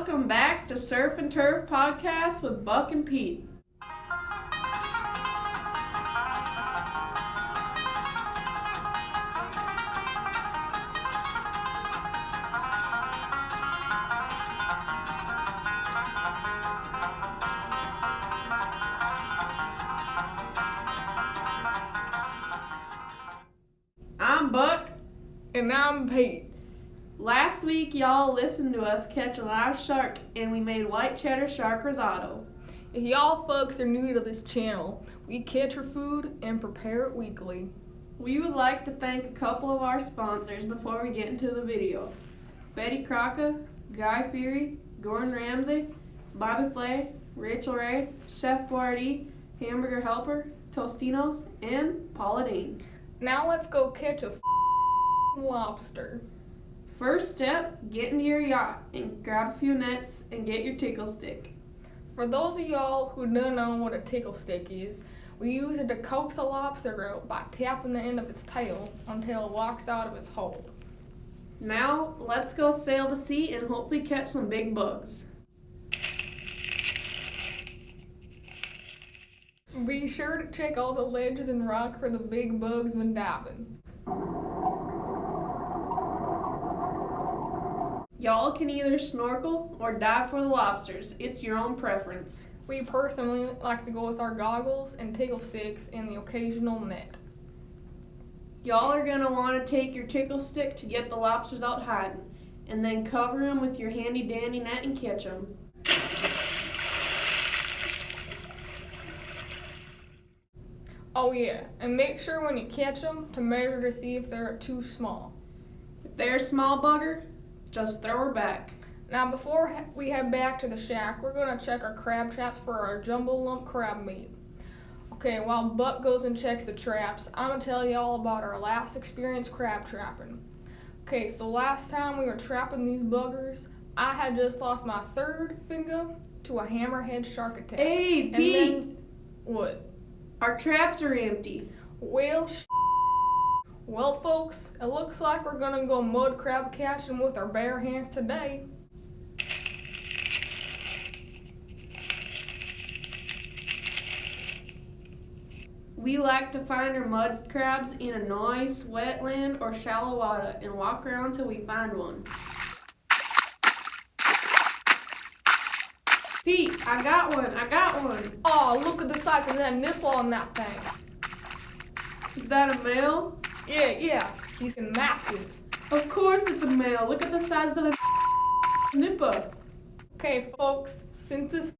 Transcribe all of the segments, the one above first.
Welcome back to Surf and Turf Podcast with Buck and Pete. I'm Buck. And I'm Pete. Last week, y'all listened to us catch a live shark, and we made white cheddar shark risotto. If y'all folks are new to this channel, we catch our food and prepare it weekly. We would like to thank a couple of our sponsors before we get into the video. Betty Crocker, Guy Fieri, Gordon Ramsay, Bobby Flay, Rachel Ray, Chef Boyardee, Hamburger Helper, Tostinos, and Paula Dean. Now let's go catch a lobster. First step, get into your yacht and grab a few nets and get your tickle stick. For those of y'all who don't know what a tickle stick is, we use it to coax a lobster out by tapping the end of its tail until it walks out of its hole. Now, let's go sail the sea and hopefully catch some big bugs. Be sure to check all the ledges and rock where the big bugs been diving. Y'all can either snorkel or dive for the lobsters. It's your own preference. We personally like to go with our goggles and tickle sticks and the occasional net. Y'all are gonna want to take your tickle stick to get the lobsters out hiding, and then cover them with your handy dandy net and catch them. Oh yeah, and make sure when you catch them to measure to see if they're too small. If they're a small bugger, just throw her back. Now before we head back to the shack, we're going to check our crab traps for our jumbo lump crab meat. Okay, while Buck goes and checks the traps, I'm going to tell you all about our last experience crab trapping. Okay, so last time we were trapping these buggers, I had just lost my third finger to a hammerhead shark attack. Hey, And Pete! then, what? Our traps are empty. Well, folks, it looks like we're gonna go mud crab catching with our bare hands today. We like to find our mud crabs in a nice wetland or shallow water and walk around till we find one. Pete, I got one. Oh, look at the size of that nipple on that thing. Is that a male? Yeah, he's massive. Of course it's a male. Look at the size of the nipple. Okay, folks, since this is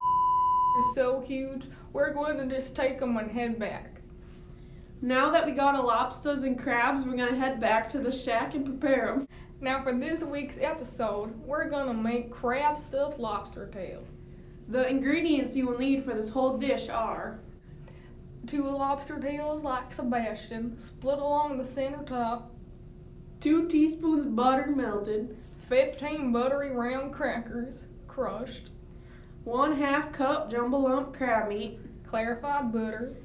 so huge, we're going to just take him and head back. Now that we got our lobsters and crabs, we're gonna head back to the shack and prepare them. Now for this week's episode, we're gonna make crab stuffed lobster tail. The ingredients you will need for this whole dish are 2 lobster tails like Sebastian, split along the center top, 2 teaspoons butter melted, 15 buttery round crackers, crushed, 1/2 cup jumbo lump crab meat, clarified butter,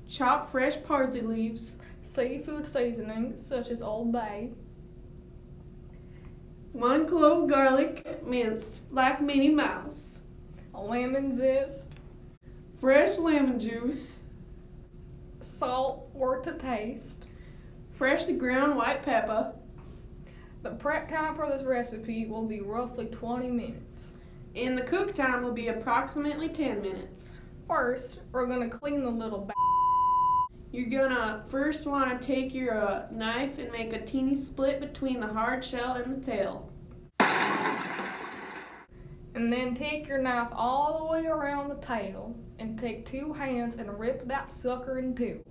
chopped fresh parsley leaves, seafood seasoning such as Old Bay, 1 clove garlic minced like Minnie Mouse, a lemon zest, fresh lemon juice, salt worth to taste. freshly ground white pepper. The prep time for this recipe will be roughly 20 minutes. And the cook time will be approximately 10 minutes. First, we're going to clean the little bag. You're gonna first want to take your knife and make a teeny split between the hard shell and the tail. And then take your knife all the way around the tail and take 2 hands and rip that sucker in 2.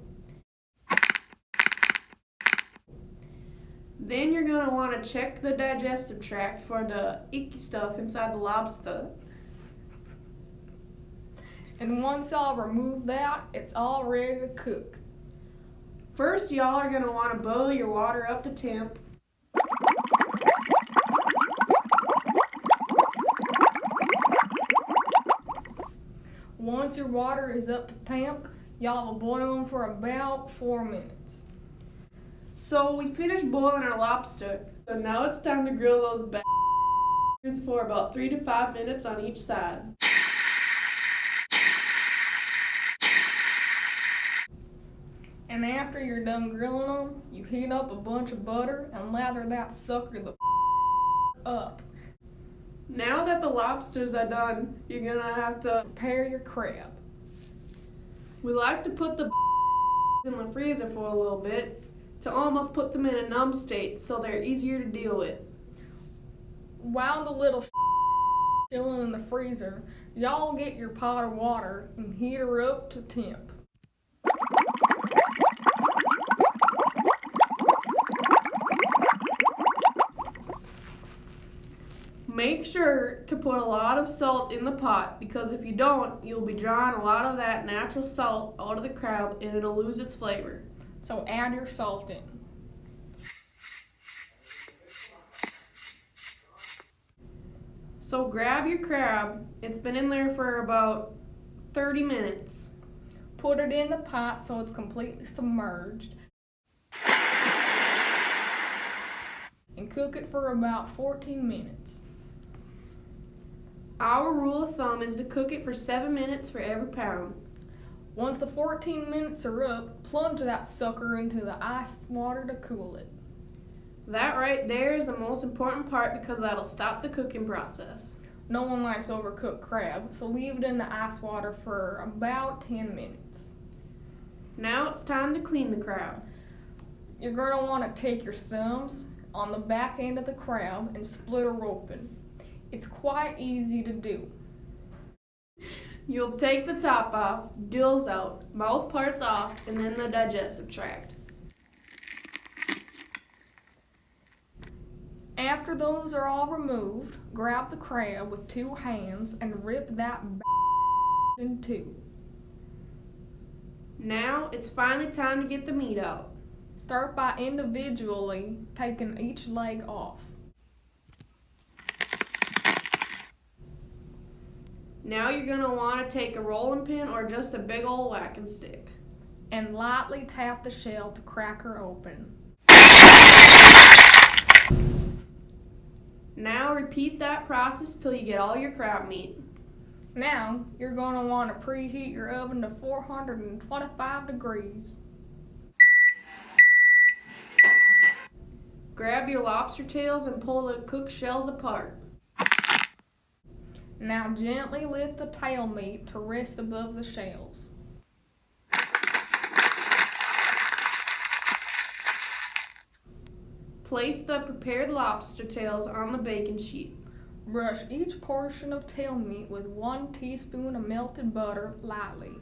Then you're gonna want to check the digestive tract for the icky stuff inside the lobster. And once I'll remove that, it's all ready to cook. First, y'all are gonna want to boil your water up to temp. Once your water is up to temp, y'all will boil them for about 4 minutes. So we finished boiling our lobster. So now it's time to grill those for about 3 to 5 minutes on each side. And after you're done grilling them, you heat up a bunch of butter and lather that sucker the up. Now that the lobsters are done, you're gonna have to Prepare your crab. We like to put the in the freezer for a little bit to almost put them in a numb state so they're easier to deal with. While the little chilling in the freezer, y'all get your pot of water and heat her up to temp. Make sure to put a lot of salt in the pot because if you don't, you'll be drawing a lot of that natural salt out of the crab and it'll lose its flavor. So add your salt in. So grab your crab. It's been in there for about 30 minutes. Put it in the pot so it's completely submerged. And cook it for about 14 minutes. Our rule of thumb is to cook it for 7 minutes for every pound. Once the 14 minutes are up, plunge that sucker into the ice water to cool it. That right there is the most important part because that'll stop the cooking process. No one likes overcooked crab, so leave it in the ice water for about 10 minutes. Now it's time to clean the crab. You're going to want to take your thumbs on the back end of the crab and split her open. It's quite easy to do. You'll take the top off, gills out, mouth parts off, and then the digestive tract. After those are all removed, grab the crab with 2 hands and rip that in 2. Now it's finally time to get the meat out. Start by individually taking each leg off. Now you're going to want to take a rolling pin or just a big old whacking stick. And lightly tap the shell to crack her open. Now repeat that process till you get all your crab meat. Now, you're going to want to preheat your oven to 425 degrees. Grab your lobster tails and pull the cooked shells apart. Now gently lift the tail meat to rest above the shells. Place the prepared lobster tails on the baking sheet. Brush each portion of tail meat with 1 teaspoon of melted butter lightly.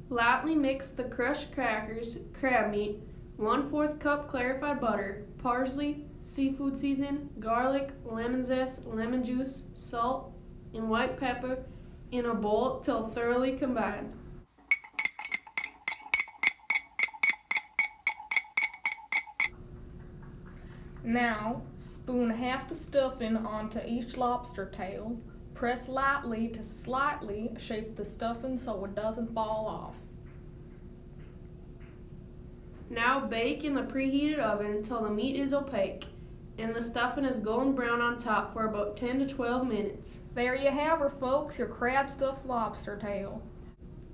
Lightly mix the crushed crackers, crab meat, 1/4 cup clarified butter, parsley, seafood seasoning, garlic, lemon zest, lemon juice, salt, and white pepper in a bowl till thoroughly combined. Now, spoon half the stuffing onto each lobster tail. Press lightly to slightly shape the stuffing so it doesn't fall off. Now bake in the preheated oven until the meat is opaque and the stuffing is golden brown on top for about 10 to 12 minutes. There you have her, folks, your crab stuffed lobster tail.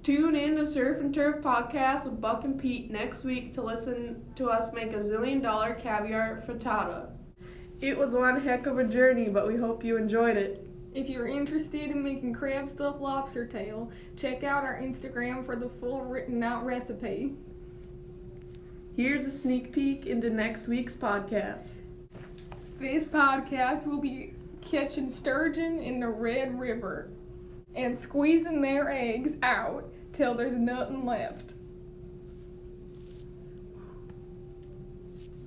Tune in to Surf and Turf Podcast with Buck and Pete next week to listen to us make a $1 zillion caviar frittata. It was one heck of a journey, but we hope you enjoyed it. If you're interested in making crab stuffed lobster tail, check out our Instagram for the full written out recipe. Here's a sneak peek into next week's podcast. This podcast will be catching sturgeon in the Red River and squeezing their eggs out till there's nothing left.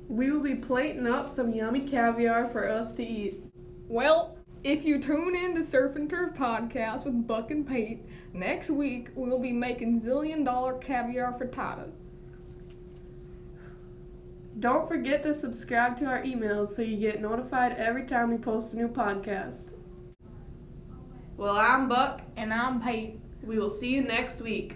We will be plating up some yummy caviar for us to eat. Well, if you tune in to Surf and Turf Podcast with Buck and Pete, next week we'll be making $1 zillion caviar frittata. Don't forget to subscribe to our emails so you get notified every time we post a new podcast. Well, I'm Buck. And I'm Pete. We will see you next week.